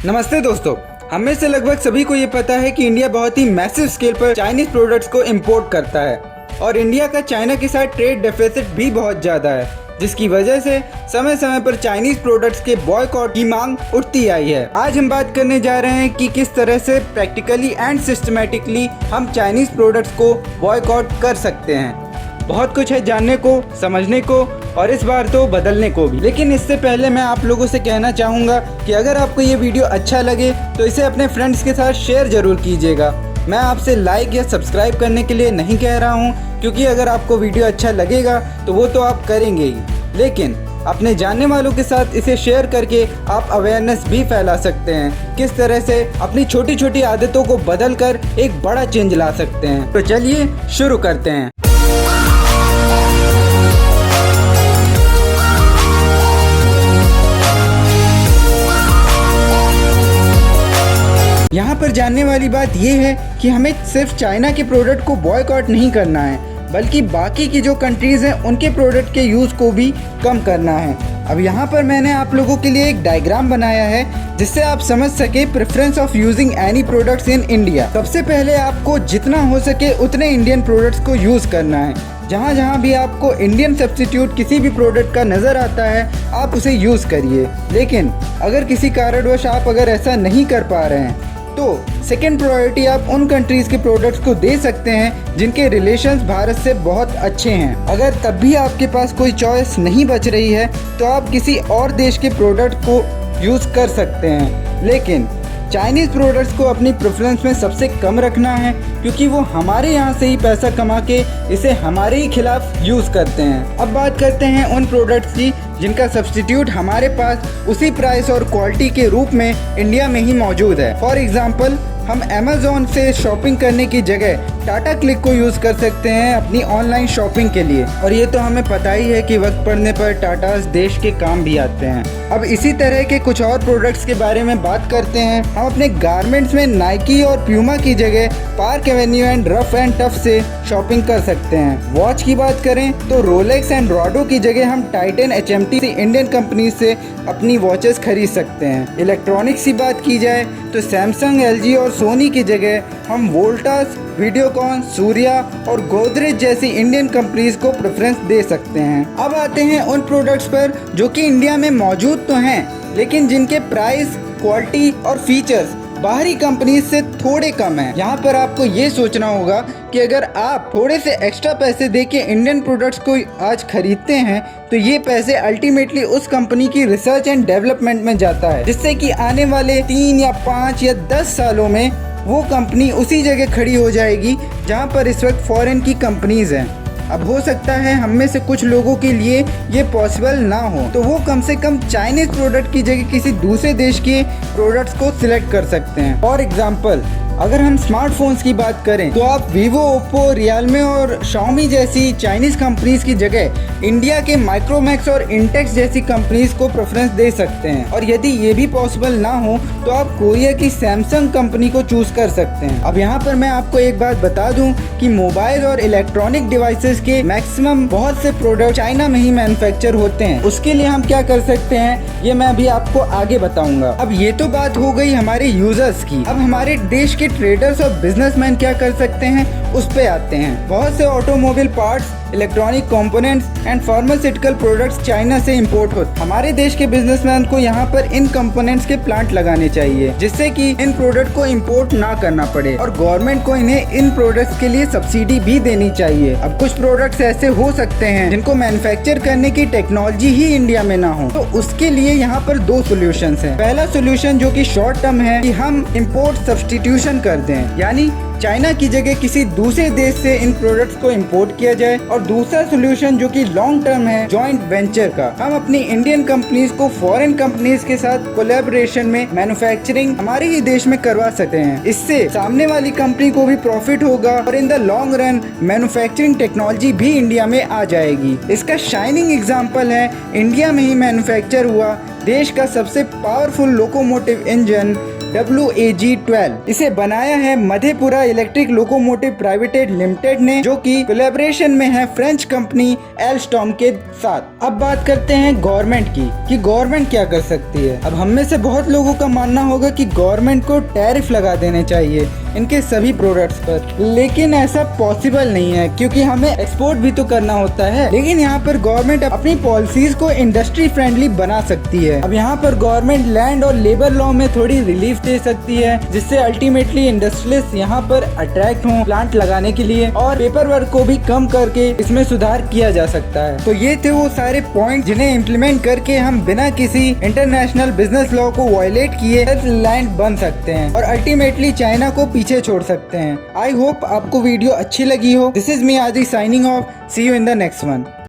नमस्ते दोस्तों, हम में से लगभग सभी को ये पता है कि इंडिया बहुत ही मैसिव स्केल पर चाइनीज प्रोडक्ट्स को इंपोर्ट करता है और इंडिया का चाइना के साथ ट्रेड डेफिसिट भी बहुत ज़्यादा है, जिसकी वजह से समय समय पर चाइनीज प्रोडक्ट्स के बॉयकॉट की मांग उठती आई है। आज हम बात करने जा रहे हैं कि किस तरह से प्रैक्टिकली एंड सिस्टमेटिकली हम चाइनीज प्रोडक्ट्स को बॉयकॉट कर सकते हैं। बहुत कुछ है जानने को, समझने को और इस बार तो बदलने को भी। लेकिन इससे पहले मैं आप लोगों से कहना चाहूँगा कि अगर आपको ये वीडियो अच्छा लगे तो इसे अपने फ्रेंड्स के साथ शेयर ज़रूर कीजिएगा। मैं आपसे लाइक या सब्सक्राइब करने के लिए नहीं कह रहा हूँ, क्योंकि अगर आपको वीडियो अच्छा लगेगा तो वो तो आप करेंगे ही, लेकिन अपने जानने वालों के साथ इसे शेयर करके आप अवेयरनेस भी फैला सकते हैं, किस तरह से अपनी छोटी छोटी आदतों को बदल कर एक बड़ा चेंज ला सकते हैं। तो चलिए शुरू करते हैं। यहाँ पर जानने वाली बात यह है कि हमें सिर्फ चाइना के प्रोडक्ट को बॉयकॉट नहीं करना है, बल्कि बाकी की जो कंट्रीज़ हैं उनके प्रोडक्ट के यूज़ को भी कम करना है। अब यहाँ पर मैंने आप लोगों के लिए एक डायग्राम बनाया है जिससे आप समझ सके preference of using any products in India. सबसे पहले आपको जितना हो सके उतने इंडियन प्रोडक्ट्स को यूज़ करना है। जहाँ जहाँ भी आपको इंडियन सब्स्टिट्यूट किसी भी प्रोडक्ट का नज़र आता है आप उसे यूज़ करिए। लेकिन अगर किसी कारणवश आप अगर ऐसा नहीं कर पा रहे हैं तो सेकेंड प्रायोरिटी आप उन कंट्रीज़ के प्रोडक्ट्स को दे सकते हैं जिनके रिलेशंस भारत से बहुत अच्छे हैं। अगर तब भी आपके पास कोई चॉइस नहीं बच रही है तो आप किसी और देश के प्रोडक्ट को यूज़ कर सकते हैं, लेकिन चाइनीज़ प्रोडक्ट्स को अपनी प्रेफरेंस में सबसे कम रखना है, क्योंकि वो हमारे यहाँ से ही पैसा कमा के इसे हमारे ही खिलाफ यूज़ करते हैं। अब बात करते हैं उन प्रोडक्ट्स की जिनका सब्स्टिट्यूट हमारे पास उसी प्राइस और क्वालिटी के रूप में इंडिया में ही मौजूद है। फॉर एग्जांपल, हम अमेज़ॉन से शॉपिंग करने की जगह टाटा क्लिक को यूज़ कर सकते हैं अपनी ऑनलाइन शॉपिंग के लिए, और ये तो हमें पता ही है कि वक्त पड़ने पर टाटा देश के काम भी आते हैं। अब इसी तरह के कुछ और प्रोडक्ट्स के बारे में बात करते हैं। हम अपने गारमेंट्स में नाइकी और प्यूमा की जगह park Avenue and rough and tough से शॉपिंग कर सकते हैं। वॉच की बात करें तो रोलेक्स एंड रॉडो की जगह हम टाइटन HMT से इंडियन कंपनी से अपनी वॉचेस खरीद सकते हैं। इलेक्ट्रॉनिक्स की बात की जाए तो सैमसंग, LG और सोनी की जगह हम वोल्टास, वीडियोकॉन, सूर्या और गोदरेज जैसी इंडियन कंपनीज को प्रेफरेंस दे सकते हैं। अब आते हैं उन प्रोडक्ट्स पर जो कि इंडिया में मौजूद तो हैं, लेकिन जिनके प्राइस, क्वालिटी और फीचर्स बाहरी कंपनी से थोड़े कम हैं। यहाँ पर आपको ये सोचना होगा कि अगर आप थोड़े से एक्स्ट्रा पैसे देके इंडियन प्रोडक्ट्स को आज खरीदते हैं तो ये पैसे अल्टीमेटली उस कंपनी की रिसर्च एंड डेवलपमेंट में जाता है, जिससे कि आने वाले 3 या 5 या 10 सालों में वो कंपनी उसी जगह खड़ी हो जाएगी जहाँ पर इस वक्त फॉरेन की कंपनीज हैं। अब हो सकता है हम में से कुछ लोगों के लिए ये पॉसिबल ना हो, तो वो कम से कम चाइनीज प्रोडक्ट की जगह किसी दूसरे देश के प्रोडक्ट्स को सिलेक्ट कर सकते हैं। फॉर एग्जांपल, अगर हम स्मार्टफोन्स की बात करें तो आप वीवो, ओप्पो, रियलमी और शाओमी जैसी चाइनीज कंपनीज की जगह इंडिया के माइक्रोमैक्स और इंटेक्स जैसी कंपनीज को प्रेफरेंस दे सकते हैं। और यदि ये भी पॉसिबल ना हो तो आप कोरिया की सैमसंग कंपनी को चूज कर सकते हैं। अब यहाँ पर मैं आपको एक बात बता दूं कि मोबाइल और इलेक्ट्रॉनिक डिवाइसेस के मैक्सिमम बहुत से प्रोडक्ट चाइना में ही मैन्युफैक्चर होते हैं। उसके लिए हम क्या कर सकते हैं ये मैं अभी आपको आगे बताऊंगा। अब ये तो बात हो गई हमारे यूजर्स की। अब हमारे देश के ट्रेडर्स और बिजनेसमैन क्या कर सकते हैं उस पे आते हैं। बहुत से automobile parts, electronic components and pharmaceutical products China से इंपोर्ट होते। हमारे देश के बिजनेसमैन को यहाँ पर इन कंपोनेंट्स के प्लांट लगाने चाहिए, जिससे कि इन प्रोडक्ट को इंपोर्ट ना करना पड़े, और गवर्नमेंट को इन्हें इन प्रोडक्ट्स के लिए सब्सिडी भी देनी चाहिए। अब कुछ प्रोडक्ट्स ऐसे हो सकते हैं जिनको मैन्युफैक्चर करने की टेक्नोलॉजी ही इंडिया में ना हो, तो उसके लिए यहाँ पर 2 सोल्यूशन है। पहला सोल्यूशन जो कि शॉर्ट टर्म है कि हम इम्पोर्ट सब्स्टिट्यूशन कर दें, यानी चाइना की जगह किसी दूसरे देश से इन प्रोडक्ट्स को इंपोर्ट किया जाए। और दूसरा सोल्यूशन जो कि लॉन्ग टर्म है, जॉइंट वेंचर का। हम अपनी इंडियन कंपनीज को फॉरेन कंपनीज के साथ कोलैबोरेशन में मैन्युफैक्चरिंग हमारे ही देश में करवा सकते हैं। इससे सामने वाली कंपनी को भी प्रॉफिट होगा और in the long run manufacturing technology भी इंडिया में आ जाएगी। इसका शाइनिंग एग्जाम्पल है इंडिया में ही मैन्युफैक्चर हुआ देश का सबसे पावरफुल लोकोमोटिव इंजन WAG-12। इसे बनाया है Madhepura electric locomotive privatised limited ने, जो कि कोलैबोरेशन में है फ्रेंच कंपनी एल्स्टॉम के साथ। अब बात करते हैं गवर्नमेंट की कि गवर्नमेंट क्या कर सकती है। अब हम में से बहुत लोगों का मानना होगा कि गवर्नमेंट को टैरिफ लगा देने चाहिए इनके सभी प्रोडक्ट्स पर, लेकिन ऐसा पॉसिबल नहीं है क्योंकि हमें एक्सपोर्ट भी तो करना होता है। लेकिन यहाँ पर गवर्नमेंट अपनी पॉलिसीज को इंडस्ट्री फ्रेंडली बना सकती है। अब यहाँ पर गवर्नमेंट लैंड और लेबर लॉ में थोड़ी रिलीफ दे सकती है, जिससे अल्टीमेटली इंडस्ट्रियलिस्ट यहाँ पर अट्रैक्ट हों प्लांट लगाने के लिए, और पेपर वर्क को भी कम करके इसमें सुधार किया जा सकता है। तो ये थे वो सारे पॉइंट जिन्हें इम्प्लीमेंट करके हम बिना किसी इंटरनेशनल बिजनेस लॉ को वायलेट किए लैंड बन सकते हैं और अल्टीमेटली चाइना को पीछे छोड़ सकते हैं। आई होप आपको वीडियो अच्छी लगी हो। This is me Adi signing off. See you in the next one.